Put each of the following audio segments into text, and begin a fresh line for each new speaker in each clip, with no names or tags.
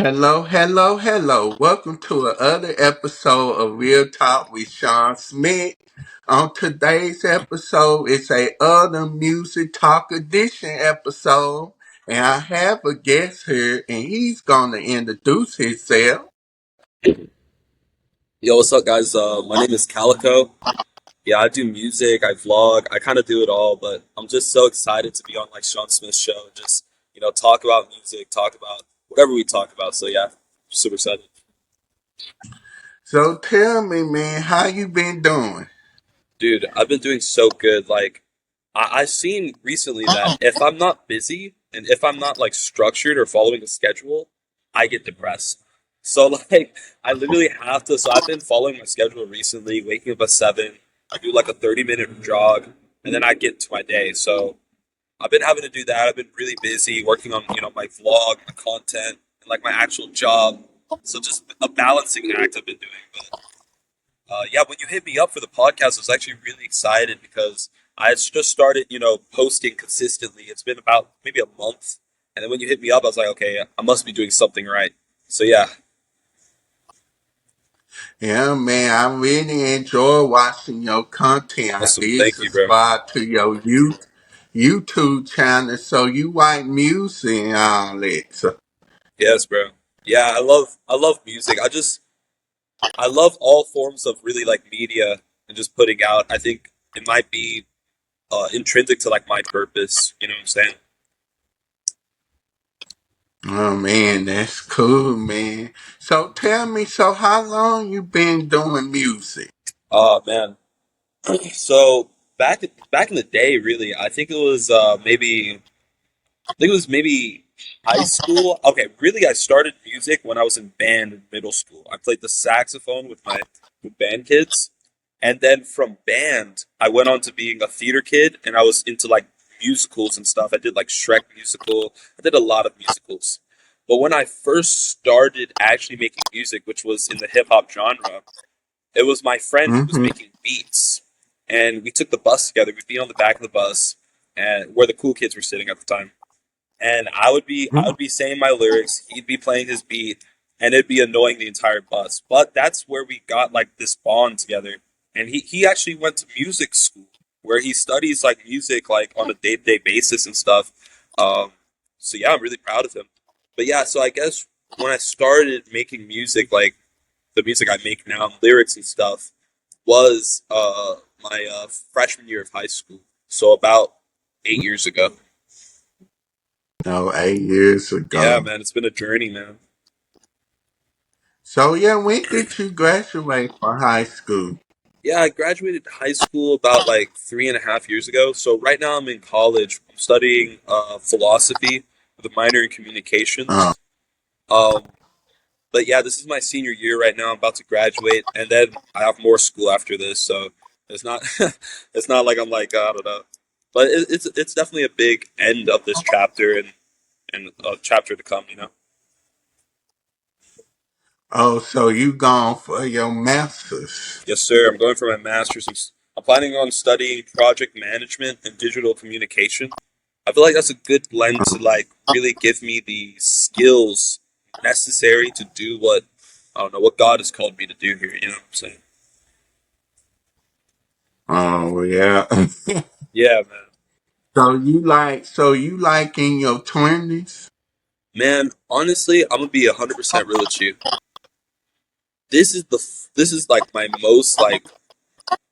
Hello, hello, hello. Welcome to another episode of Real Talk with Shawn Smith. On today's episode, it's a other music talk edition episode. And I have a guest here and he's gonna introduce himself.
Yo, what's up, guys? My name is Calico. Yeah, I do music, I vlog, I kind of do it all, but I'm just so excited to be on like Sean Smith's show and just, talk about music, talk about whatever we talk about. So yeah, super excited.
So tell me, man, how you been doing?
Dude, I've been doing so good. Like, I've seen recently that if I'm not busy and if I'm not like structured or following a schedule, I get depressed. So like, I literally have to. So I've been following my schedule recently, waking up at 7. I do like a 30-minute jog, and then I get to my day. So I've been having to do that. I've been really busy working on my vlog, my content, and like my actual job. So just a balancing act I've been doing. But yeah, when you hit me up for the podcast, I was actually really excited because I had just started, posting consistently. It's been about maybe a month, and then when you hit me up, I was like, okay, I must be doing something right. So yeah,
Yeah, man, I really enjoy watching your content. I
awesome.
did
Thank you, bro.
subscribe to your YouTube channel, so you write music and all that. So,
Yes, bro. Yeah, I love music. I love all forms of really like media and just putting out. I think it might be intrinsic to like my purpose. You know what I'm saying?
oh man, that's cool, man. So tell me, so how long you been doing music?
Oh man. So back in the day, really, I think it was maybe high school. Okay, really, I started music when I was in band in middle school. I played the saxophone with band kids, and then from band, I went on to being a theater kid, and I was into like musicals and stuff. I did like Shrek musical. I did a lot of musicals. But when I first started actually making music, which was in the hip hop genre, it was my friend who was
Mm-hmm.
making beats, and we took the bus together. We'd be on the back of the bus, and where the cool kids were sitting at the time, and I would be saying my lyrics, he'd be playing his beat, and it'd be annoying the entire bus. But that's where we got like this bond together. And he actually went to music school where he studies like music like on a day-to-day basis and stuff. Um, so yeah, I'm really proud of him. But yeah, so I guess when I started making music, like the music I make now, lyrics and stuff, was my freshman year of high school. So about 8 years ago.
No, 8 years
Yeah,
ago.
man, it's been a journey, man.
So yeah, when did you graduate from high school?
Yeah, I graduated high school about like 3.5 years ago. So right now I'm in college. I'm studying philosophy with a minor in
Oh,
communications. Um, but yeah, this is my senior year right now. I'm about to graduate, and then I have more school after this. So it's not it's not like I'm like I don't know, but it's definitely a big end of this chapter and a chapter to come. You know.
oh, so you gone for your masters?
Yes, sir. I'm going for my master's. I'm planning on studying project management and digital communication. I feel like that's a good blend to like really give me the skills necessary to do what I don't know what God has called me to do here. You know what I'm saying?
Oh yeah.
Yeah, man.
So you like in your 20s?
Man, honestly, I'm gonna be 100% real with you. This is like my most like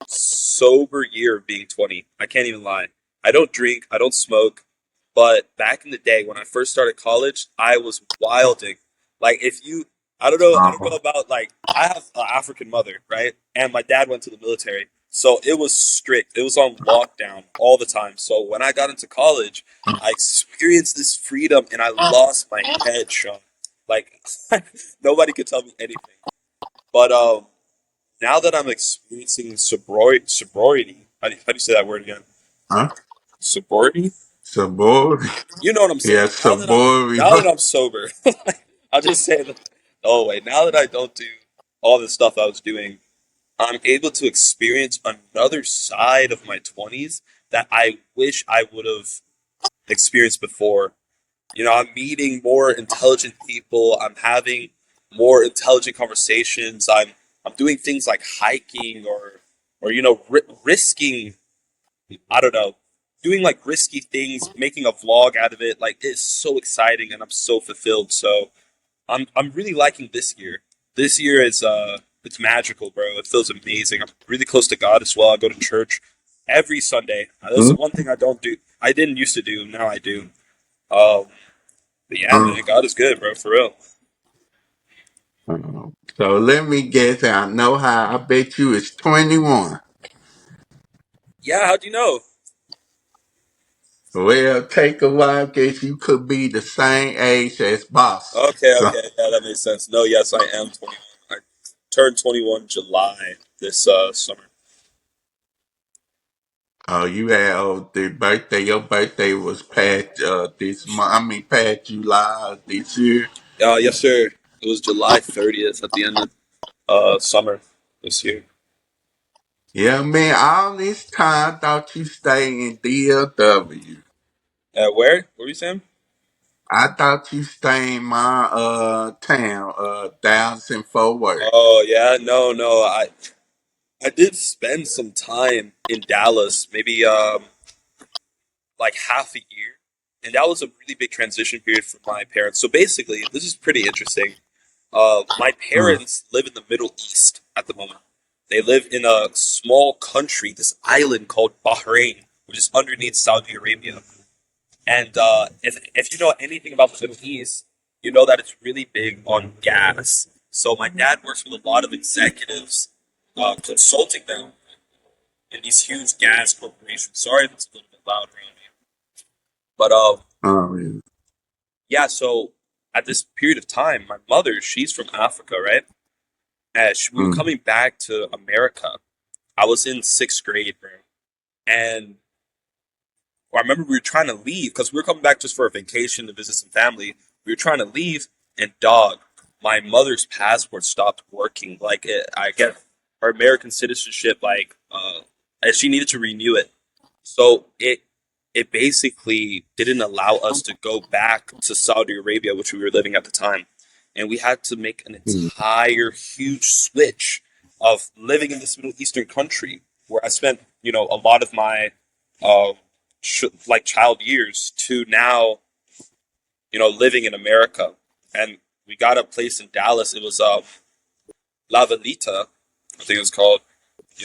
sober year of being 20. I can't even lie. I don't drink, I don't smoke, but back in the day when I first started college, I was wilding. Like if you I don't know
Oh,
about like I have an African mother, right? And my dad went to the military. So it was strict. It was on lockdown all the time. So when I got into college, I experienced this freedom and I lost my head, Sean. Like nobody could tell me anything. But now that I'm experiencing sobriety, how do you say that word again?
huh?
Sobriety?
Sabori?
You know what I'm
Yeah,
saying.
Sabori.
Now that I'm sober, I'll just say that. Oh wait, now that I don't do all the stuff I was doing, I'm able to experience another side of my 20s that I wish I would have experienced before. I'm meeting more intelligent people. I'm having more intelligent conversations. I'm doing things like hiking or risking. I don't know, doing like risky things, making a vlog out of it. Like it's so exciting, and I'm so fulfilled. So I'm really liking this year. This year is it's magical, bro. It feels amazing. I'm really close to God as well. I go to church every Sunday. That's the
Mm,
one thing I don't do. I didn't used to do. Now I do. Um, but yeah,
uh,
man, God is good, bro. For real.
so let me guess. I know how. I bet you it's 21.
Yeah, how do you know?
Well, take a while. Guess you could be the same age as Boss.
Okay,
So,
okay, yeah, that makes sense. No, yes, I am 21. I turned 21 July this summer.
oh, you had the birthday. Your birthday was past this month. I mean, past July of this year.
Yes, sir. It was July 30th at the end of summer this year.
Yeah, man. All this time, I thought you stayed in DLW.
Where? What were you saying?
I thought you stayed in my town, Dallas and Fort Worth.
Oh yeah, no, no. I did spend some time in Dallas, maybe like half a year, and that was a really big transition period for my parents. So basically, this is pretty interesting. My
Uh,
parents live in the Middle East at the moment. They live in a small country, this island called Bahrain, which is underneath Saudi Arabia. And if you know anything about the Middle East, you know that it's really big on gas. So my dad works with a lot of executives, consulting them in these huge gas corporations. Sorry if it's a little bit loud around me, but
yeah.
yeah. So at this period of time, my mother, she's from Africa, right? And we were
Mm,
coming back to America. I was in sixth grade, bro, and or I remember we were trying to leave because we were coming back just for a vacation to visit some family. We were trying to leave, and dog, my mother's passport stopped working. Like I get her American citizenship, like and she needed to renew it. So it basically didn't allow us to go back to Saudi Arabia, which we were living at the time, and we had to make an
mm,
entire huge switch of living in this Middle Eastern country where I spent a lot of my uh, like child years to now living in America, and we got a place in Dallas. It was La Velita, I think it's called.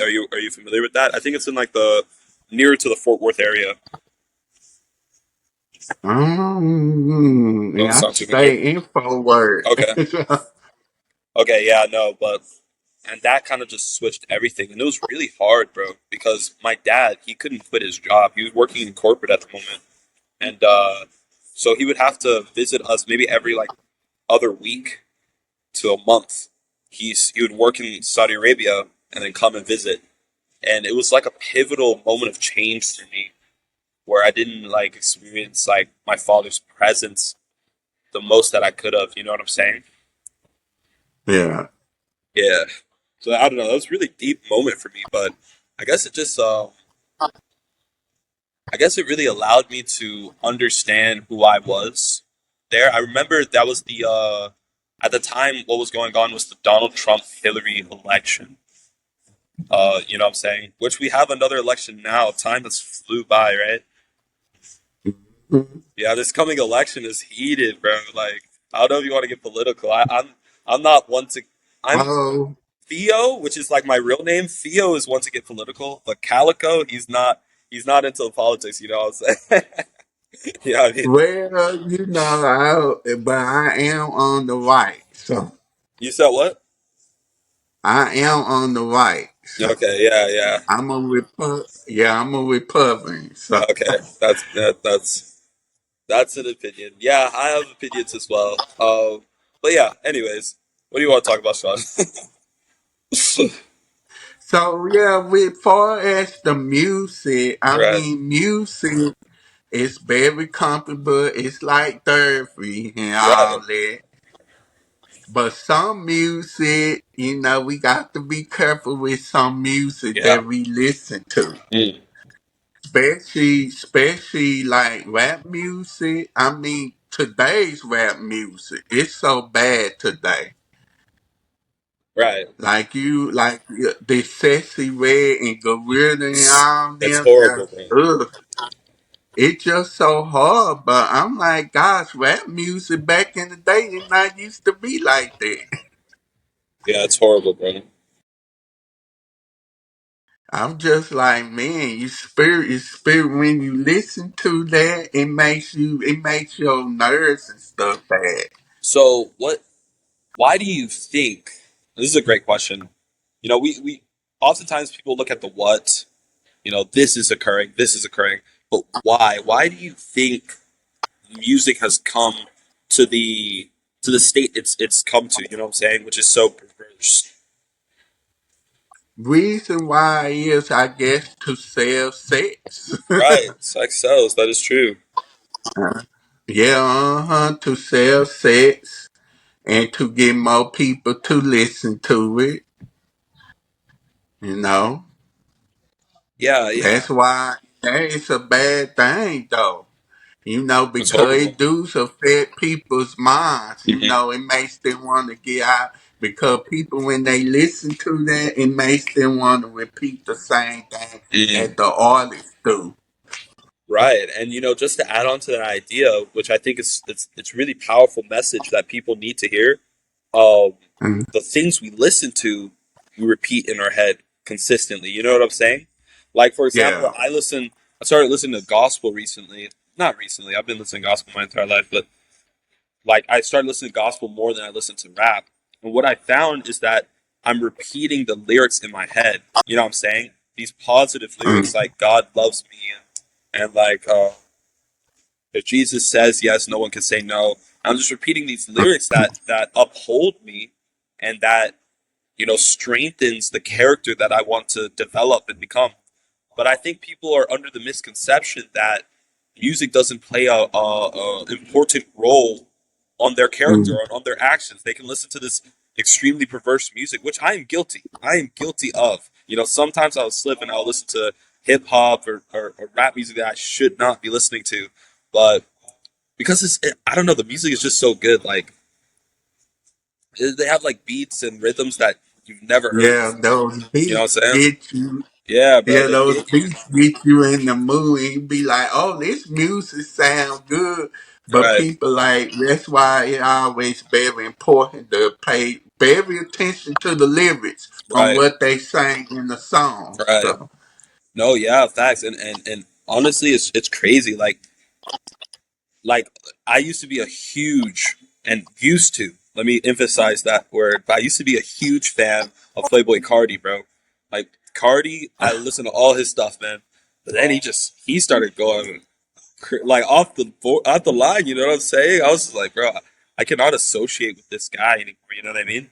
Are you familiar with that? I think it's in like the nearer to the Fort Worth area. Doesn't
yeah, I
sound too familiar.
stay info word.
Okay. Okay. Yeah. No. But and that kind of just switched everything, and it was really hard, bro, because my dad he couldn't quit his job. He was working in corporate at the moment, and so he would have to visit us maybe every like other week to a month. He would work in Saudi Arabia and then come and visit, and it was like a pivotal moment of change for me where I didn't like experience like my father's presence the most that I could have. You know what I'm saying?
Yeah.
Yeah. So I don't know. That was a really deep moment for me, but I guess it just I guess it really allowed me to understand who I was there. I remember that was the at the time what was going on was the Donald Trump Hillary election. You know what I'm saying? Which we have another election now. Time has flew by, right?
Mhm.
Yeah, this coming election is heated, bro. Like, I don't know if you want to get political. I'm not one to. I'm
Oh,
Theo, which is like my real name. Theo is one to get political, but Calico, he's not. He's not into the politics. You know what I'm saying? You know what I mean?
well, but I am on the right. So
You said what?
I am on the right. So
Okay, yeah, yeah.
I'm a Republican. So
Okay, that's an opinion. Yeah, I have opinions as well. But yeah. Anyways, what do you want to talk about, Sean?
so yeah, with far as the music, I
Right.
mean music is very comfortable. It's like therapy and all
Right.
that. But some music, we got to be careful with some music
Yeah.
that we listen to.
Mm.
Especially like rap music. I mean, today's rap music. It's so bad today.
Right.
Like the Sexy Red and Gorilla and all
It's
them
horrible,
just
bro.
ugh. It's just so hard, but I'm like, gosh, rap music back in the day it not used to be like that.
Yeah, it's horrible, bro.
I'm just like, man, you spirit when you listen to that, it makes your nerves and stuff bad.
So, why do you think, this is a great question. We oftentimes people look at the what, this is occurring, but why? Why do you think music has come to the state it's come to, you know what I'm saying, which is so perverse.
Reason why is, I guess, to sell sex.
Right, sex sells, that is true.
Yeah, to sell sex and to get more people to listen to it. You know,
Yeah, yeah.
that's why that is a bad thing, though. You know,
It's
because
horrible.
it does affect people's minds. You
Hmm.
know, it makes them want to get out. Because people, when they listen to that, it makes them want to repeat the same thing
Hmm.
that the artists do.
Right, and just to add on to that idea, which I think is it's really powerful message that people need to hear. um
Mm.
the things we listen to, we repeat in our head consistently, you know what I'm saying? Like, for example,
Yeah.
I started listening to gospel recently. Not recently, I've been listening to gospel my entire life, but like, I started listening to gospel more than I listened to rap. And what I found is that I'm repeating the lyrics in my head. You know what I'm saying? These positive lyrics
Mm.
like God loves me, and like, if Jesus says yes, no one can say no. I'm just repeating these lyrics that uphold me, and that strengthens the character that I want to develop and become. But I think people are under the misconception that music doesn't play a important role on their character
Mm.
or on their actions. They can listen to this extremely perverse music, which I am guilty. I am guilty of. Sometimes I'll slip and I'll listen to hip hop or rap music that I should not be listening to. But because I don't know, the music is just so good. Like, they have like beats and rhythms that you've never heard
Yeah,
before.
those
You know
beats
what I'm saying?
get you.
Yeah, bro,
Yeah,
they
those
get you.
beats get you in the mood. And you be like, oh, this music sound good. But
Right,
people like, that's why it always very important to pay very attention to the lyrics on
right,
what they sang in the song.
right.
So,
No, yeah, facts, and honestly, it's crazy. Like, I used to be a huge, and used to, let me emphasize that word, but I used to be a huge fan of Playboy Cardi, bro. Like, Cardi, I listened to all his stuff, man. But then he started going like off the line. You know what I'm saying? I was just like, bro, I cannot associate with this guy anymore. You know what I mean?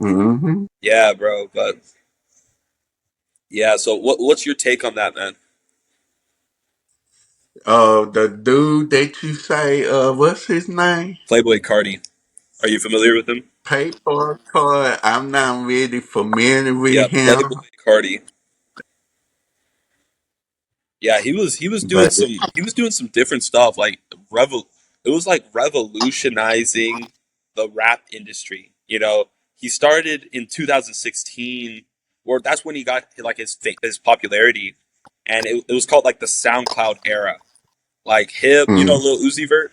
hmm
Yeah, bro. But yeah, so what's your take on that, man?
the dude that you say, what's his name?
Playboy Cardi. Are you familiar with him?
Paper Toy. I'm not really familiar
Yeah,
with
Playboy
him,
Cardi. Yeah,
but
he was doing some different stuff, like it was like revolutionizing the rap industry. He started in 2016, or that's when he got like his popularity, and it was called like the SoundCloud era. Like him,
mm,
Lil Uzi Vert.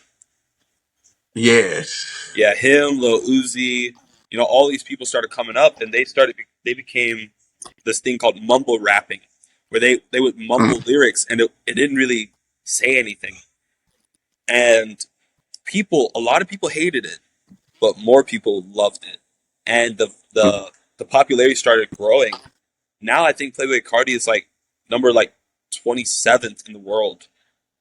yes.
Yeah, him, Lil Uzi, all these people started coming up, and they became this thing called mumble rapping, where they would mumble
Mm,
lyrics, and it didn't really say anything. And a lot of people hated it, but more people loved it, and
mm,
the popularity started growing. Now I think Playboy Cardi is like number like 27th in the world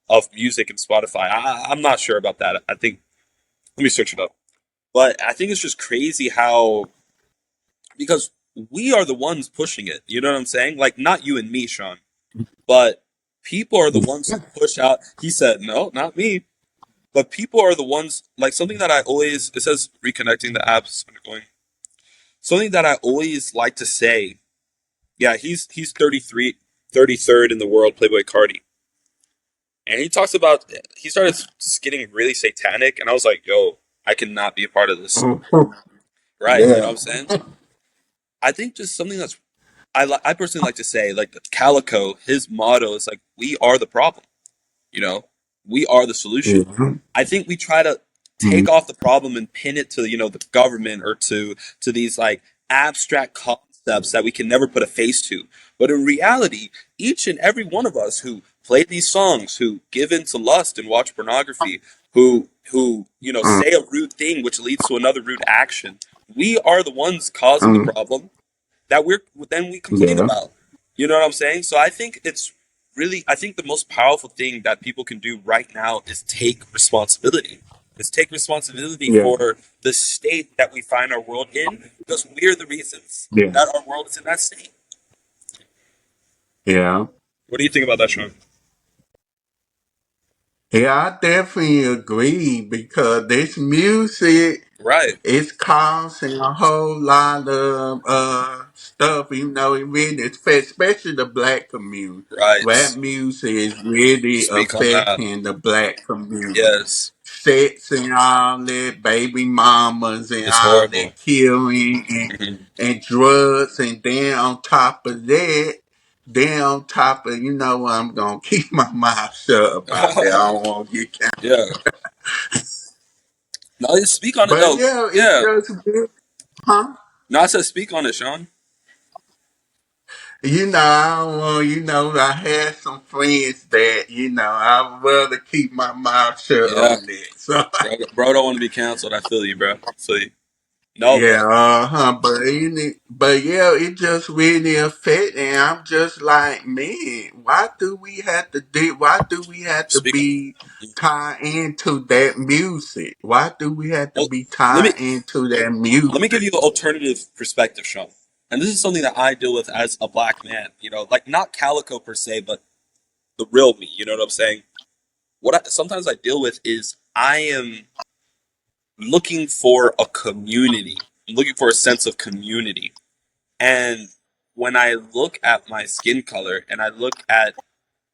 of music and Spotify. I'm not sure about that. I think, let me search it up. But I think it's just crazy how, because we are the ones pushing it. You know what I'm saying? Like, not you and me, Sean, but people are the ones who push out. He said, no, not me. But people are the ones, like, something that I always, it says reconnecting the apps undergoing. Something that I always like to say. Yeah, he's 33, 33rd in the world, Playboy Cardi. and he talks about he started just getting really satanic, and I was like, "Yo, I cannot be a part of this." Right? You know
Yeah.
what I'm saying? I think just something that's I personally like to say like the Calico. His motto is like, "We are the problem." You know, we are the solution.
Mhm.
I think we try to take off the problem and pin it to the government or to these like abstract concepts that we can never put a face to. But in reality, each and every one of us who play these songs, who give in to lust and watch pornography, who
Mhm.
say a rude thing which leads to another rude action, we are the ones causing the
Mhm.
problem that we complain
Yeah.
about. You know what I'm saying? So I think it's really I think the most powerful thing that people can do right now is take responsibility. Is take responsibility
Yeah.
for the state that we find our world in because we're the reasons
Yeah.
that our world is in that state.
Yeah.
What do you think about that, Sean?
Yeah, I definitely agree because this music
Right.
is causing a whole lot of stuff, it really, especially the black community. Rap
Right.
music is really
Speak on that.
affecting the black community.
Yes.
Sex and all that, baby mamas and
It's
all
horrible.
that killing
Hmm.
and drugs, and then on top of that, I'm gonna keep my mouth shut about that. I don't want to get canceled.
Yeah. No, just speak on it
But
though.
yeah, it
Yeah.
just, huh?
No, I said speak on it, Sean.
I don't want, I had some friends that, I'd rather keep my mouth shut
Yeah.
on that. So,
Bro don't want to be canceled. I feel you, bro. So no,
yeah,
but
but yeah, it just really affect, and I'm just like, man, why do we have to
speak.
be tied into that music? Why do we have to
Well,
be
let me
tied into that
let me give
music?
you an alternative perspective, Sean. And this is something that I deal with as a black man. Like not Calico per se, but the real me. You know what I'm saying? Sometimes I deal with is I am looking for a community. I'm looking for a sense of community. And when I look at my skin color and I look at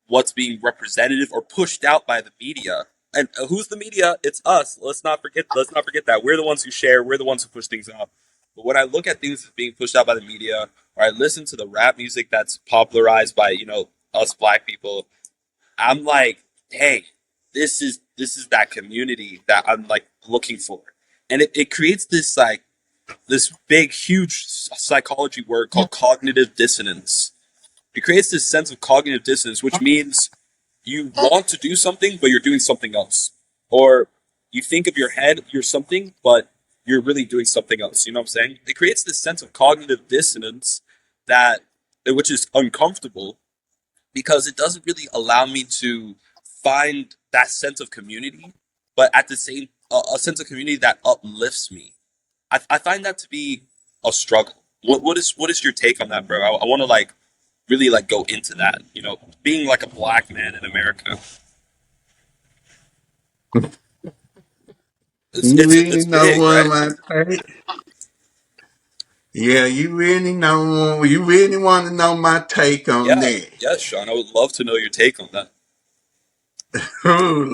what's being representative or pushed out by the media. And who's the media? It's us. Let's not forget that. We're the ones who share, we're the ones who push things out. But when I look at things being pushed out by the media, or I listen to the rap music that's popularized by, us black people, I'm like, hey, this is that community that I'm like looking for. And it creates this like this big, huge psychology word called cognitive dissonance. It creates this sense of cognitive dissonance, which means you want to do something, but you're doing something else. Or you think of your head, you're something, but you're really doing something else. You know what I'm saying? It creates this sense of cognitive dissonance that, which is uncomfortable because it doesn't really allow me to find that sense of community, but at the same, a sense of community that uplifts me. I find that to be a struggle. What is your take on that, bro? I want to like really like go into that. Being like a black man in America, it's
You
it's
really
it's
know
big,
what
right?
my take? Yeah, you really want to know my take on
Yeah,
that.
yes, Sean. I would love to know your take on that.
Oh,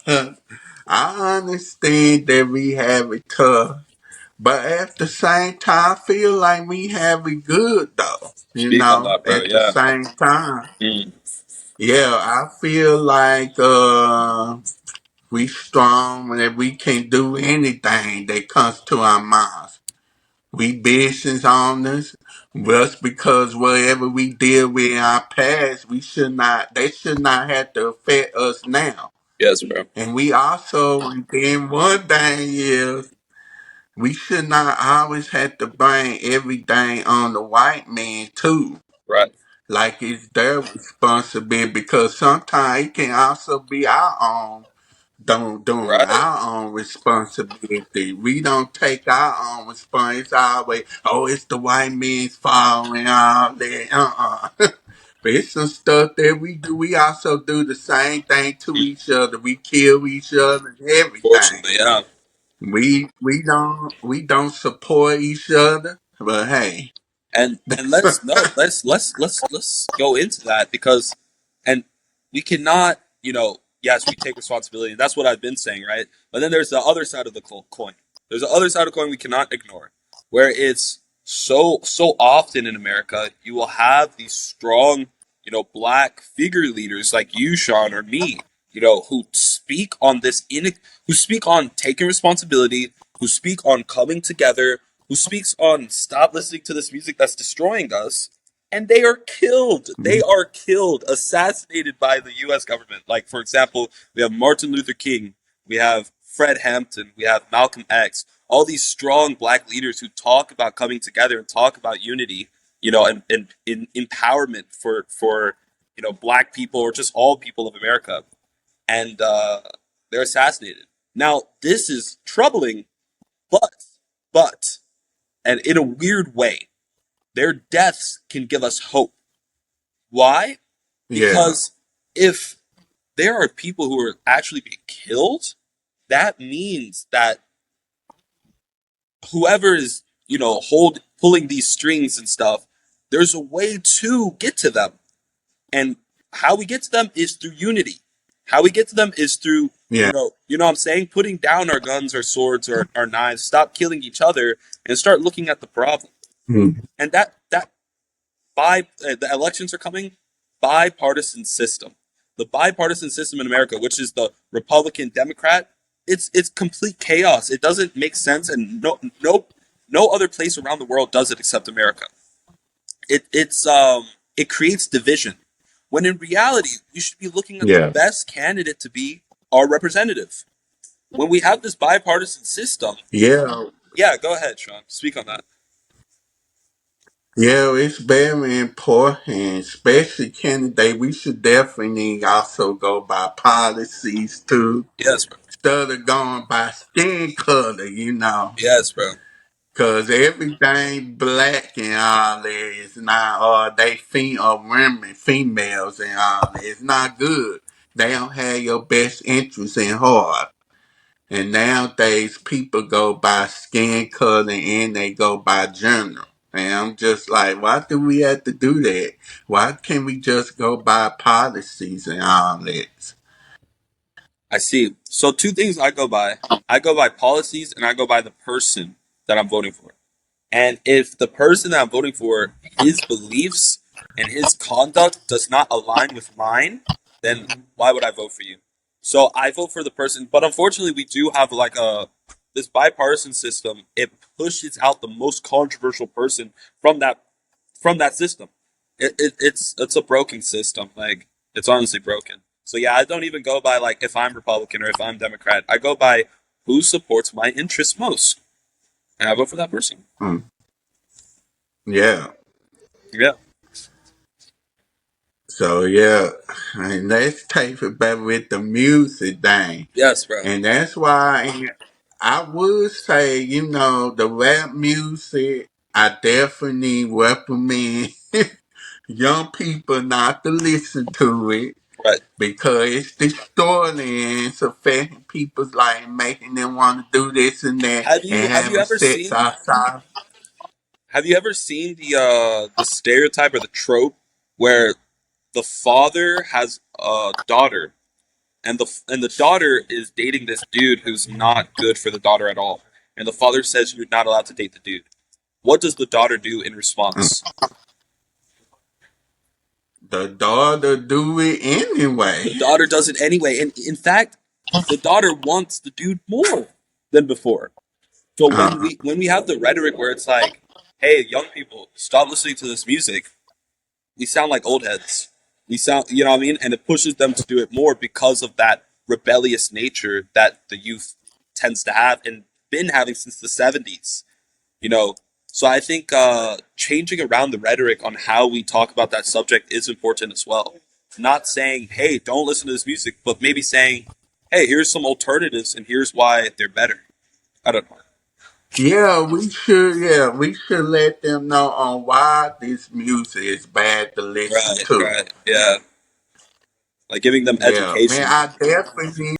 Lord. I understand that we have it tough, but at the same time, I feel like we have it good, though.
Speak on that, bro.
At the
Yeah.
same time.
Mm.
Yeah, I feel like we strong and that we can do anything that comes to our minds. We business owners, just because whatever we deal with in our past, they should not have to affect us now.
Yes, bro.
And we also, and then one thing is, we should not always have to blame everything on the white man too.
Right.
Like it's their responsibility because sometimes it can also be our own doing
Right.
our own responsibility. We don't take our own responsibility. It's always, oh, it's the white man's fault and all that. But it's some stuff that we do. We also do the same thing to
Mm.
each other. We kill each other and everything.
Fortunately, yeah.
We don't support each other. But hey,
And let's no, let's go into that because, and we cannot. yes, we take responsibility. That's what I've been saying, right? But then there's the other side of the coin. There's the other side of the coin we cannot ignore, where it's so often in America you will have these strong, black figure leaders like you, Shawn, or me, who speak on who speak on taking responsibility, who speak on coming together, who speaks on stop listening to this music that's destroying us, and they are killed. They are killed, assassinated by the U.S. government. Like, for example, we have Martin Luther King, we have Fred Hampton, we have Malcolm X, all these strong black leaders who talk about coming together and talk about unity, and empowerment for black people or just all people of America, and they're assassinated. Now, this is troubling, but but and in a weird way, their deaths can give us hope. Why?
Yeah,
Because if there are people who are actually being killed, that means that whoever is, pulling these strings and stuff, there's a way to get to them. And how we get to them is through unity. How we get to them is through,
yeah,
what I'm saying, putting down our guns, our swords, our knives, stop killing each other, and start looking at the problem.
mm,
And that the elections are coming, bipartisan system. The bipartisan system in America, which is the Republican Democrat, it's complete chaos. It doesn't make sense, and no other place around the world does it except America. It creates division. When in reality, we should be looking at the
yeah,
best candidate to be our representative. When we have this bipartisan system,
yeah,
yeah, go ahead, Shawn. Speak on that.
yeah. It's very important, especially candidate. We should definitely also go by policies too,
Yes, bro.
instead of going by skin color.
Yes, bro.
Cause everything black and all that is not, or they or women, females and all that, it's not good. They don't have your best interests in heart. And nowadays people go by skin color and they go by gender. And I'm just like, why do we have to do that? Why can't we just go by policies and all that?
I see. So two things I go by. I go by policies and I go by the person that I'm voting for. And if the person that I'm voting for, his beliefs and his conduct does not align with mine, then why would I vote for you? So I vote for the person, but unfortunately we do have like this bipartisan system. It pushes out the most controversial person from that system. It's a broken system. Like, it's honestly broken. So yeah, I don't even go by like if I'm Republican or if I'm Democrat. I go by who supports my interests most, and I vote for that person.
Mm, yeah.
Yeah.
So yeah, and let's take it back with the music thing.
Yes, bro.
And that's why I would say, the rap music, I definitely recommend young people not to listen to it
Right.
because it's distorting and it's affecting people's life, making them want to do this and that
Have
and
you have you
having
ever
sex
seen
outside.
have you ever seen the stereotype or the trope where the father has a daughter and the daughter is dating this dude who's not good for the daughter at all, and the father says you're not allowed to date the dude. What does the daughter do in response?
The daughter do it anyway.
The daughter does it anyway, and in fact, the daughter wants the dude more than before. So when
Uh,
we have the rhetoric where it's like, "Hey, young people, stop listening to this music," we sound like old heads. We sound, you know what I mean, and it pushes them to do it more because of that rebellious nature that the youth tends to have and been having since the '70s. You know, so I think changing around the rhetoric on how we talk about that subject is important as well. Not saying, "Hey, don't listen to this music," but maybe saying, "Hey, here's some alternatives, and here's why they're better." I don't know.
yeah, we should. Yeah, we should let them know on why this music is bad to listen
Right,
to.
right, yeah. Like giving them
Yeah, man,
education.
I definitely.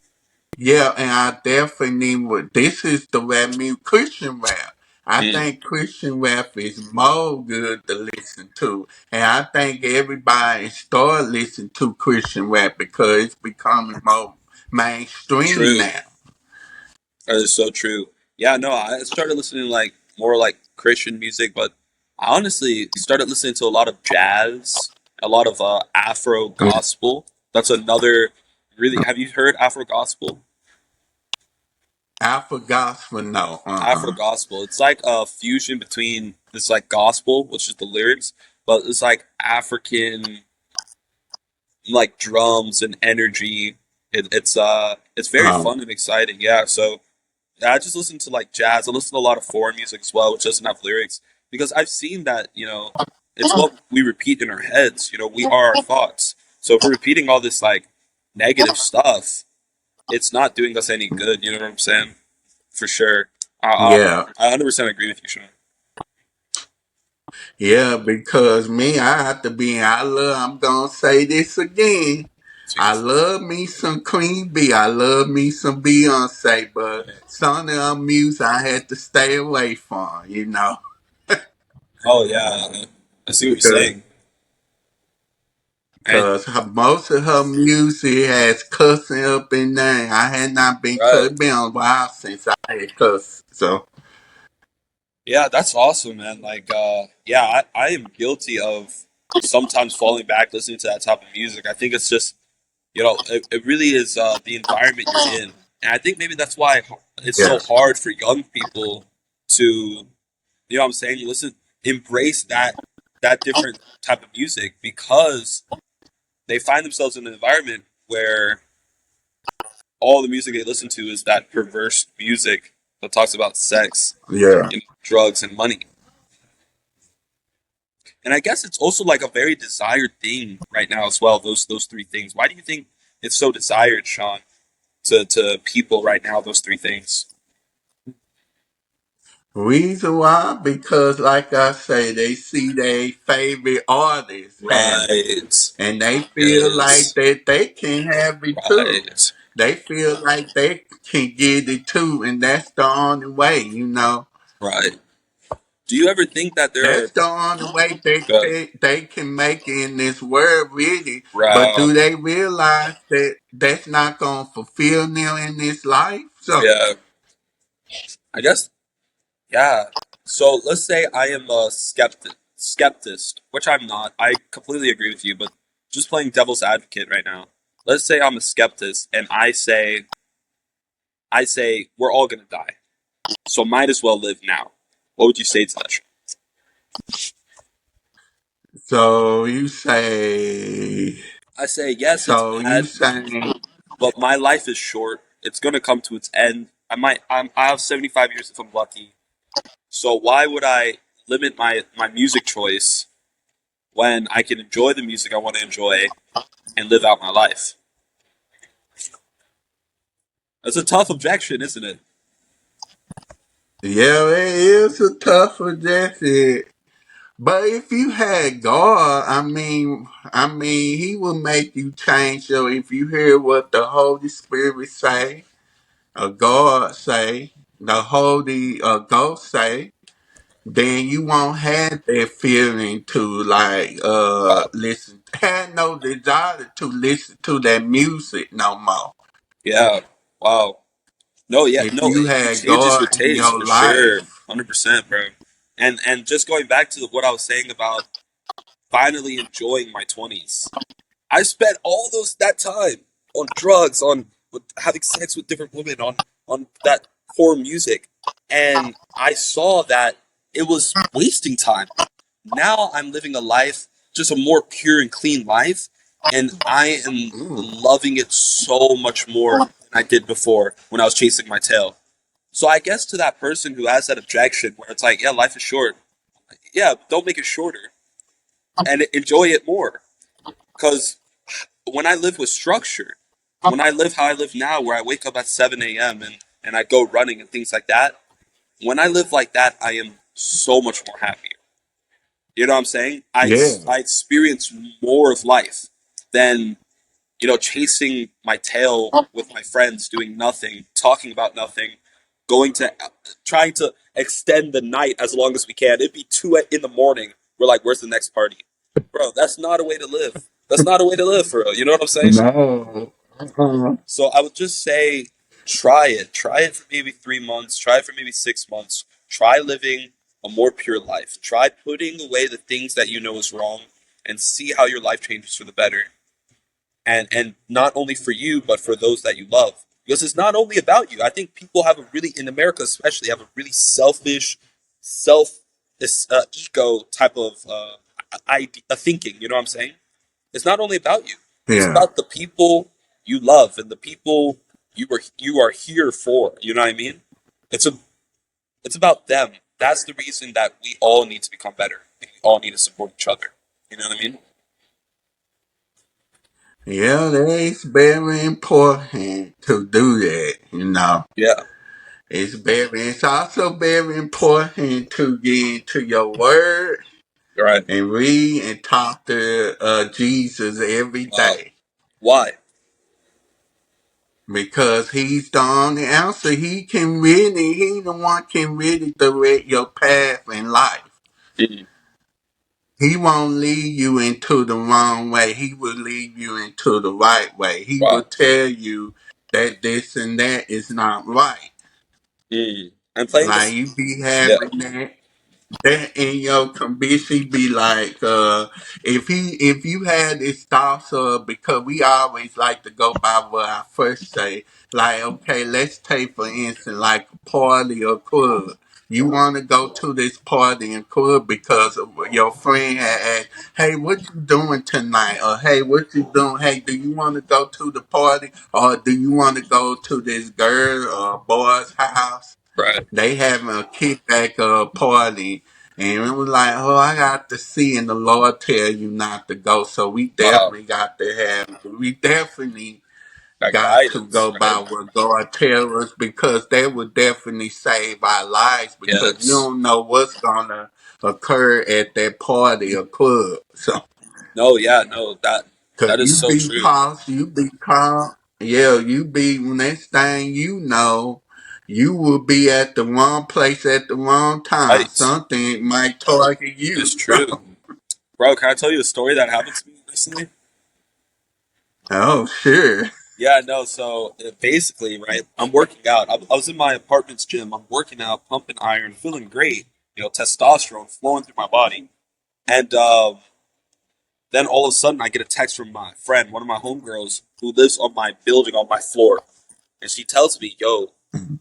Yeah, and I definitely would. This is the rap music, Christian rap. I
Mm,
think Christian rap is more good to listen to. And I think everybody start listening to Christian rap because it's becoming more mainstream
true.
now.
That is so true. Yeah, no, I started listening like more like Christian music, but I honestly started listening to a lot of jazz, a lot of Afro gospel. That's another really. Have you heard Afro gospel?
Alpha Gospel, no.
Afro gospel. It's like a fusion between this like gospel, which is the lyrics, but it's like African like drums and energy. It's very
Um,
fun and exciting. Yeah, so yeah, I just listen to like jazz. I listen to a lot of foreign music as well, which doesn't have lyrics because I've seen that it's what we repeat in our heads. We are our thoughts. So if we're repeating all this like negative stuff, it's not doing us any good. You know what I'm saying? For sure.
yeah.
I 100% agree with you, Sean.
Yeah, because me, I have to be, I'm going to say this again. I
Jeez.
love me some Queen B. I love me some Beyonce, but some of them music I had to stay away from.
Oh yeah, I see what you're
Because
saying. And
cause most of her music has cussing up in there. I had not been
right,
cut. Been a while since I had cuss. So,
yeah, that's awesome, man. Like, yeah, I am guilty of sometimes falling back listening to that type of music. I think it's just it really is the environment you're in, and I think maybe that's why it's
yeah,
so hard for young people to, what I'm saying, listen, embrace that different type of music because they find themselves in an environment where all the music they listen to is that perverse music that talks about sex,
yeah.
drugs, and money. And I guess it's also like a very desired thing right now as well. Those three things. Why do you think it's so desired, Sean, to people right now? Those three things.
Reason why? Because, like I say, they see their favorite artists have it.
Right.
And they feel like
Yes.
that they can have it too.
Right.
They feel like they can get it too, and that's the only way.
Right. Do you ever think that there
That's
are
the only way they
good?
can make it in this world, really. But
Right.
do they realize that that's not gonna fulfill them in this life? So,
Yeah. I guess. Yeah. So let's say I am a skeptist, which I'm not. I completely agree with you, but just playing devil's advocate right now. Let's say I'm a skeptist and I say we're all gonna die. So might as well live now. What would you say to that?
so you say,
I say yes, it's
so you
bad,
saying,
but my life is short. It's gonna come to its end. I have 75 years if I'm lucky. So why would I limit my music choice when I can enjoy the music I want to enjoy and live out my life? That's a tough objection, isn't it?
yeah, it is a tough adjustment. But if you had God, He will make you change. So if you hear what the Holy Spirit say, or God say, the Holy Ghost say, then you won't have that feeling to like
Wow.
listen. Have no desire to listen to that music no more.
Yeah. Wow. No, yeah,
If
no,
you
it
had
changes
God
your
in
taste
your
for sure,
life,
100%, bro. And just going back to what I was saying about finally enjoying my 20s. I spent all that time on drugs, on having sex with different women, on that poor music, and I saw that it was wasting time. Now I'm living a life, just a more pure and clean life, and I am
mm,
loving it so much more than I did before when I was chasing my tail. So I guess to that person who has that objection, where it's like, yeah, life is short. Yeah, don't make it shorter and enjoy it more. Because when I live with structure, when I live how I live now, where I wake up at 7 a.m. and I go running and things like that, when I live like that, I am so much more happier. You know what I'm saying?
yeah,
I experience more of life than, chasing my tail with my friends, doing nothing, talking about nothing, going to, trying to, extend the night as long as we can. It'd be two in the morning. We're like, where's the next party, bro? That's not a way to live. That's not a way to live for real. You know what I'm saying, Sean?
No. Uh-uh.
So I would just say, try it. Try it for maybe 3 months. Try it for maybe 6 months. Try living a more pure life. Try putting away the things that you know is wrong, and see how your life changes for the better. And not only for you, but for those that you love. Because it's not only about you. I think people have a really, in America especially, have a really selfish, self ego type of thinking. You know what I'm saying? It's not only about you. It's
Yeah.
about the people you love and the people you are here for. You know what I mean? It's a it's about them. That's the reason that we all need to become better. We all need to support each other. You know what I mean?
Yeah, that is very important to do that,
Yeah.
It's also very important to get into your word
You're right.
and read and talk to Jesus every
Wow.
day.
Why?
Because he's the only answer. He the one can really direct your path in life.
Mm.
He won't lead you into the wrong way. He will lead you into the right way. He will
Wow.
tell you that this and that is not right.
Mm. I'm playing
Like
this.
you be
Yeah.
having that in your condition be like if you had this thoughts of because we always like to go by what I first say, like okay, let's take for instance like a party or club. You want to go to this party and club because of your friend had asked, hey, what you doing tonight? Or hey, what you doing? Hey, do you want to go to the party? Or do you want to go to this girl or boy's house?
Right.
They having a kickback party, and it was like, oh, I got to see, and the Lord tell you not to go. So
Wow.
we definitely
That
got to
guidance,
go
right?
by what God tells us because that would definitely save our lives because you
Yes.
don't know what's gonna occur at that party or club. So
No, yeah, no,
cause
that is so true.
you be caught, yeah, you be next thing you know, you will be at the wrong place at the wrong time.
Right.
Something might target you.
It's true. Bro, can I tell you a story that happened to me recently?
Oh, sure.
Yeah, no, so basically, right, I'm working out. I was in my apartment's gym. I'm working out, pumping iron, feeling great. Testosterone flowing through my body. And then all of a sudden, I get a text from my friend, one of my homegirls, who lives on my building, on my floor. And she tells me, yo,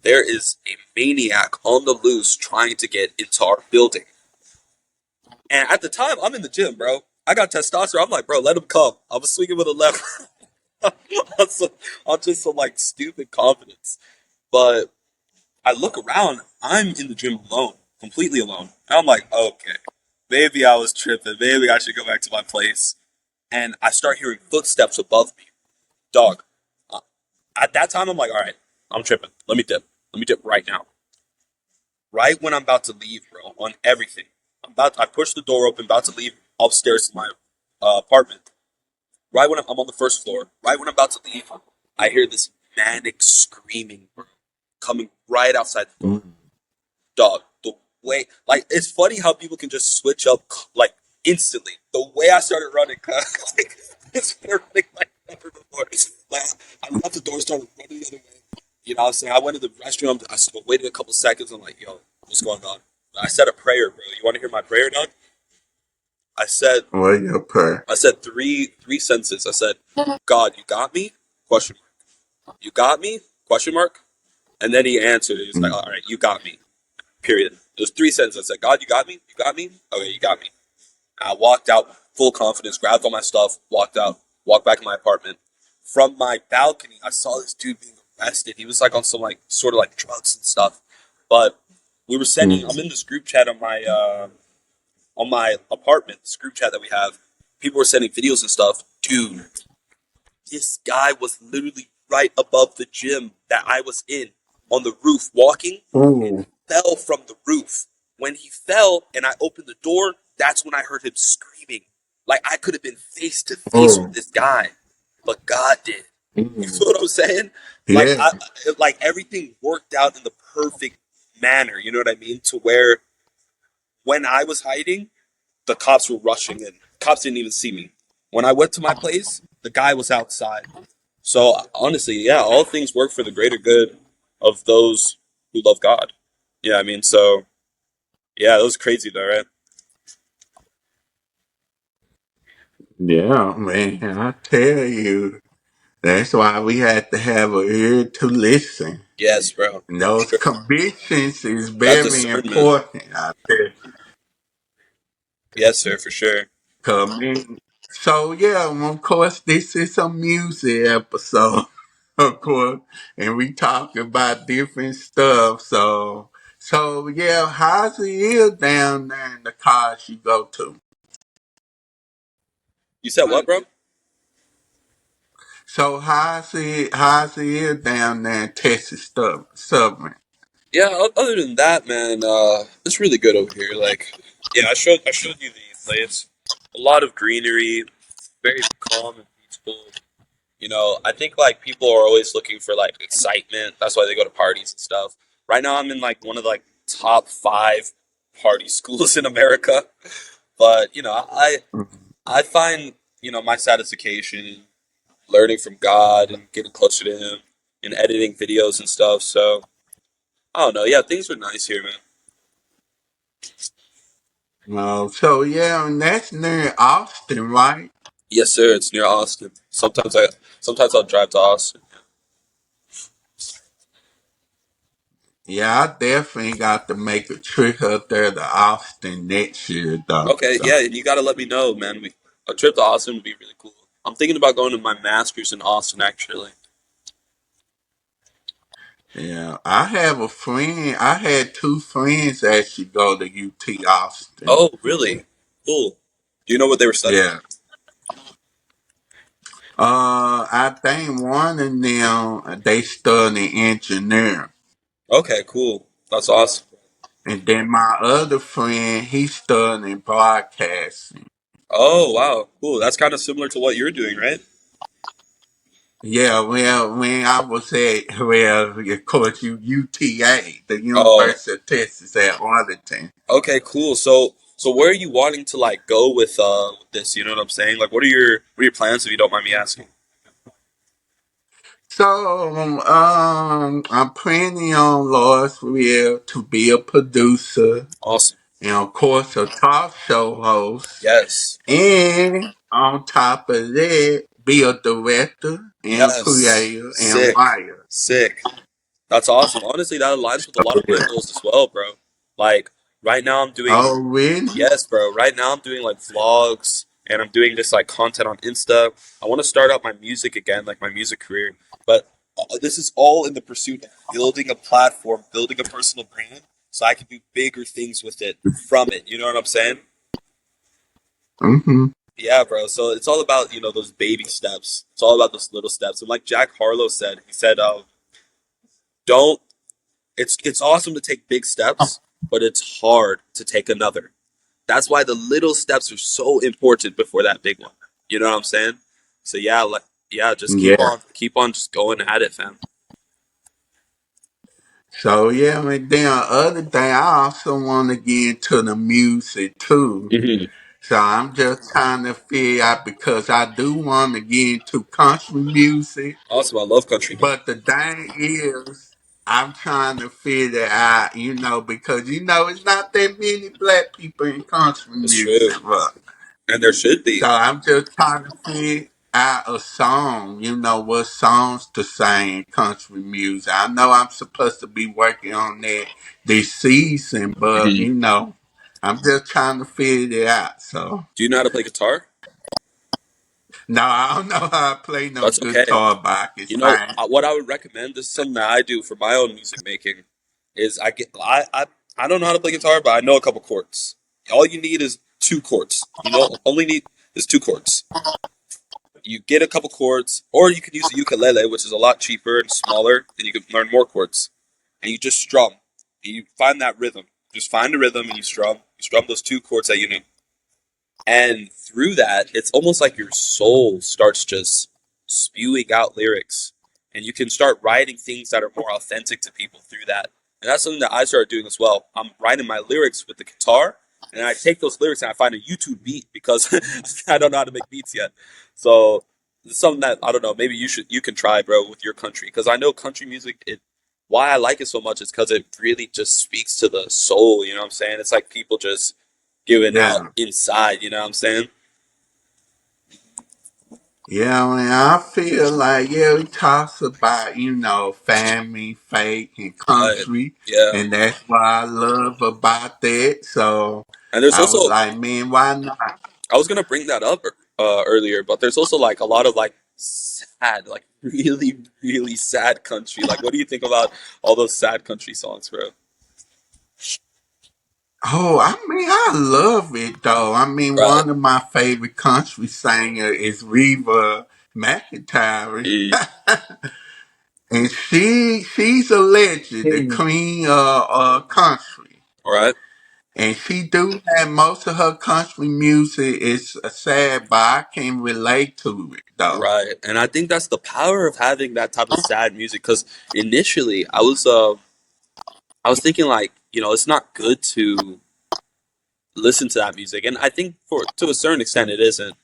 there is a maniac on the loose trying to get into our building. And at the time, I'm in the gym, bro. I got testosterone. I'm like, bro, let him come. I was swinging with a left on, on just some like stupid confidence. But I look around, I'm in the gym alone, completely alone. And I'm like, okay, maybe I was tripping. Maybe I should go back to my place. And I start hearing footsteps above me. Dog. Uh, at that time, I'm like, all right, I'm tripping. Let me dip. Let me dip right now. Right when I'm about to leave, bro, on everything. I push the door open, about to leave upstairs to my apartment. Right when I'm on the first floor, right when I'm about to leave, I hear this manic screaming, bro, coming right outside the door. Dog, the way, like, it's funny how people can just switch up, like, instantly. The way I started running, like, it's been running like never before. Like, I left the door, started running the other way. You know what I'm saying? I went to the restroom, waited a couple seconds. I'm like, yo, what's going on? I said a prayer, bro. You want to hear my prayer, dog? I said,
What your prayer?
I said three sentences. I said, God, you got me? Question mark. You got me? Question mark. And then he answered. He was like, all right, you got me. Period. There's three sentences. I said, God, you got me? You got me? Okay, you got me. I walked out full confidence, grabbed all my stuff, walked out, walked back to my apartment. From my balcony, I saw this dude being arrested. He was like on some like sort of like drugs and stuff. But we were sending. I'm in this group chat on my apartment, this group chat that we have. People were sending videos and stuff. Dude, this guy was literally right above the gym that I was in on the roof walking and
Ooh.
fell from the roof. When he fell and I opened the door, that's when I heard him screaming. Like I could have been face to face with
Oh.
this guy, but God did. You
Mm.
feel what I'm saying? Like
Yeah.
like everything worked out in the perfect manner, you know what I mean? To where when I was hiding, the cops were rushing in. Cops didn't even see me. When I went to my place, the guy was outside. So honestly, yeah, all things work for the greater good of those who love God. Yeah, I mean, so yeah, that was crazy though, right?
Yeah, man, I tell you, that's why we had to have an ear to listen.
Yes, bro,
And
for
those
sure.
convictions is
That
very
discernment.
important. I tell
Yes, sir, for sure.
come in. So yeah, of course, this is a music episode, of course, and we talk about different stuff. So yeah, how's it is down there in the cars you go to?
You said what, bro?
So how's it is down there in Texas stuff, Southern?
Yeah. Other than that, man, it's really good over here. Like, yeah, I showed you the place. A lot of greenery, very calm and peaceful. You know, I think like people are always looking for like excitement. That's why they go to parties and stuff. Right now, I'm in like one of the like top five party schools in America. But you know, I find my satisfaction in learning from God and getting closer to Him and editing videos and stuff. So I don't know. Yeah, things are nice here, man.
So yeah, and that's near Austin, right?
Yes, sir. It's near Austin. Sometimes I'll drive to Austin.
Yeah, I definitely got to make a trip up there to Austin next year, though.
Okay,
So
yeah, and you got to let me know, man. A trip to Austin would be really cool. I'm thinking about going to my master's in Austin, actually.
yeah, I have a friend. I had two friends actually go to UT Austin.
Oh, really? Cool. Do you know what they were studying?
Yeah. I think one of them they study engineering,
Okay, cool. That's awesome.
and then my other friend he studying broadcasting.
Oh, wow, cool. That's kind of similar to what you're doing, right?
Yeah, well, when I was of course, UTA, the
Oh,
University of Texas at Arlington.
okay, cool. So where are you wanting to like go with this? You know what I'm saying? Like, what are your plans if you don't mind me asking?
So, I'm planning on Louisville to be a producer
Awesome.
and, of course, a talk show host.
Yes.
And on top of that, be a director and
Yes.
creator and
Sick.
writer.
Sick. That's awesome. Honestly, that aligns with a lot of my goals as well, bro. Like right now I'm doing
Oh, really?
yes, bro. Right now I'm doing like vlogs and I'm doing this like content on Insta. I want to start out my music again, like my music career. But this is all in the pursuit of building a platform, building a personal brand so I can do bigger things with it from it. You know what I'm saying?
Mm-hmm.
Yeah, bro. So it's all about, those baby steps. It's all about those little steps. And like Jack Harlow said, he said, don't it's awesome to take big steps, but it's hard to take another. That's why the little steps are so important before that big one. You know what I'm saying? So yeah, yeah, just
Yeah.
keep on just going at it, fam.
So, yeah, and then the other thing, I also want to get into the music, too.
Hmm.
So I'm just trying to figure out because I do want to get into country music,
Awesome, I love country, man.
but the thing is, I'm trying to figure out, because it's not that many black people in country
It's true,
music, but
and there should
so
be.
I'm just trying to figure out a song, what songs to sing in country music. I know I'm supposed to be working on that this season, but
Hmm.
I'm just trying to figure it out. So.
Do you know how to play guitar?
No, I don't know how to play no
That's okay.
guitar, but I can sing.
What I would recommend. This is something that I do for my own music making. Is I don't know how to play guitar, but I know a couple chords. All you need is two chords. Only need is two chords. You get a couple chords, or you can use a ukulele, which is a lot cheaper and smaller, and you can learn more chords. And you just strum. And you find that rhythm. Just find a rhythm and you strum. You strum those two chords that you need. And through that, it's almost like your soul starts just spewing out lyrics. And you can start writing things that are more authentic to people through that. and that's something that I started doing as well. I'm writing my lyrics with the guitar, and I take those lyrics and I find a YouTube beat because I don't know how to make beats yet. So it's something that I don't know. Maybe you can try, bro, with your country because I know country music. Why I like it so much is because it really just speaks to the soul. You know what I'm saying? It's like people just giving out
Yeah.
inside. You know what I'm saying?
Yeah, and I feel like, yeah, it talks about, family, faith, and
Right.
country,
Yeah.
and that's what I love about that. So
And there's
I was
also
like, man, why not?
I was gonna bring that up earlier, but there's also like a lot of like sad, like really, really sad country. Like, what do you think about all those sad country songs, bro?
Oh, I mean, I love it though. I mean,
Right.
one of my favorite country singer is Reba McEntire,
E.
and she's a legend, the queen of country.
All right.
And she do have most of her country music is sad, but I can relate to it though.
Right. And I think that's the power of having that type of sad music. Because initially, I was thinking like, it's not good to listen to that music, and I think for to a certain extent it isn't.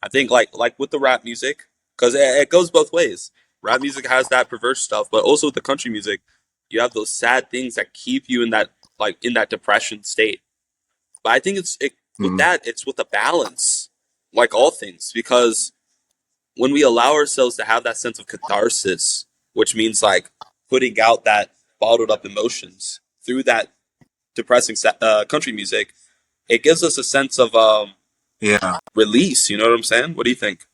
I think like with the rap music, because it goes both ways. Rap music has that perverse stuff, but also with the country music, you have those sad things that keep you in that in that depression state. But I think with
Mm,
that it's with a balance, like all things, because when we allow ourselves to have that sense of catharsis, which means like putting out that bottled up emotions through that depressing country music, it gives us a sense of
yeah,
release. You know what I'm saying? What do you think?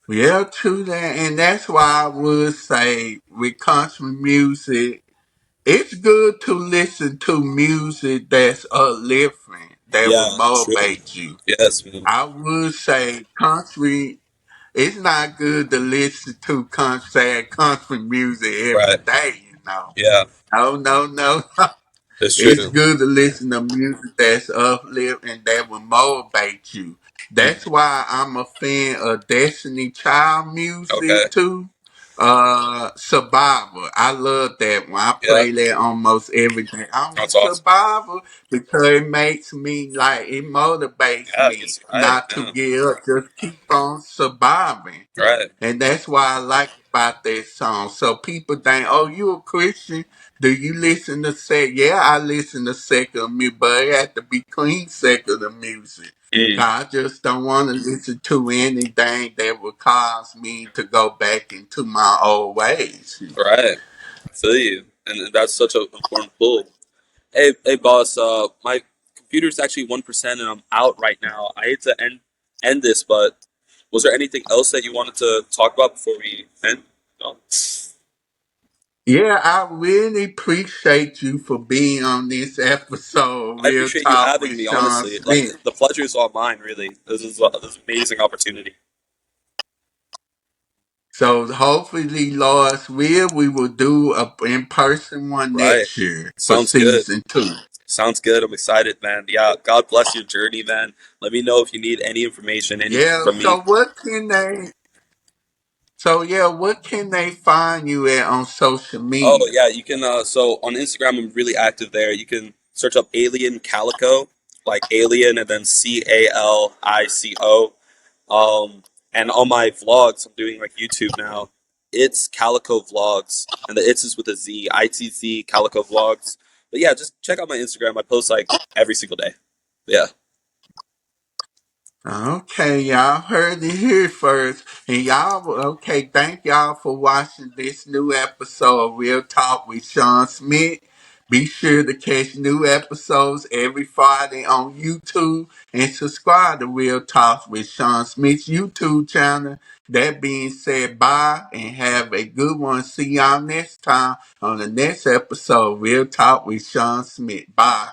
yeah, true that, and that's why I would say with country music, it's good to listen to music that's uplifting, that will
Yeah, true.
motivate you.
Yes, man.
I would say country. It's not good to listen to sad country music every
Right.
day. You know.
Yeah,
No, no, no.
it's
It's
true.
good to listen to music that's uplifting that will motivate you. That's
Mm.
why I'm a fan of Destiny Child
Okay.
music too. Survivor. I love that one. I
Yeah,
play that almost every day. I'm a
that's awesome.
survivor because it makes me like it motivates
Yeah,
me
it's right.
not to
Yeah,
give up. Just keep on surviving.
right.
And that's why I like about that song. So people think, oh, you a Christian? Do you listen to Yeah, I listen to secular music, but it have to be clean secular music.
Mm.
'Cause I just don't want to listen to anything that would cause me to go back into my old ways.
Right. I feel you, and that's such an important pull. Hey, boss. My computer's actually 1%, and I'm out right now. I hate to end this, but was there anything else that you wanted to talk about before we end? No.
Yeah, I really appreciate you for being on this episode,
I
Real
appreciate you
Talk
having
with
me.
Shawn
Honestly, like
Smith.
the pleasure is all mine. Really, this is amazing opportunity.
So hopefully, Lord's will, we will do a in-person one
Right.
next year for
Sounds good.
season 2.
Sounds good. I'm excited, man. Yeah. God bless your journey, man. Let me know if you need any information any
Yeah,
from me.
what can they find you at on social
Oh
media?
yeah, you can. So on Instagram, I'm really active there. You can search up Alien Calico, like Alien, and then Calico. And on my vlogs, I'm doing like YouTube now. It's Calico Vlogs, and the it's is with a Z, ITZ Calico Vlogs. But yeah, just check out my Instagram. I post like every single day. Yeah.
Okay, y'all heard it here first. And okay, thank y'all for watching this new episode of Real Talk with Shawn Smith. Be sure to catch new episodes every Friday on YouTube and subscribe to Real Talk with Shawn Smith's YouTube channel. That being said, bye and have a good one. See y'all next time on the next episode of Real Talk with Shawn Smith. Bye.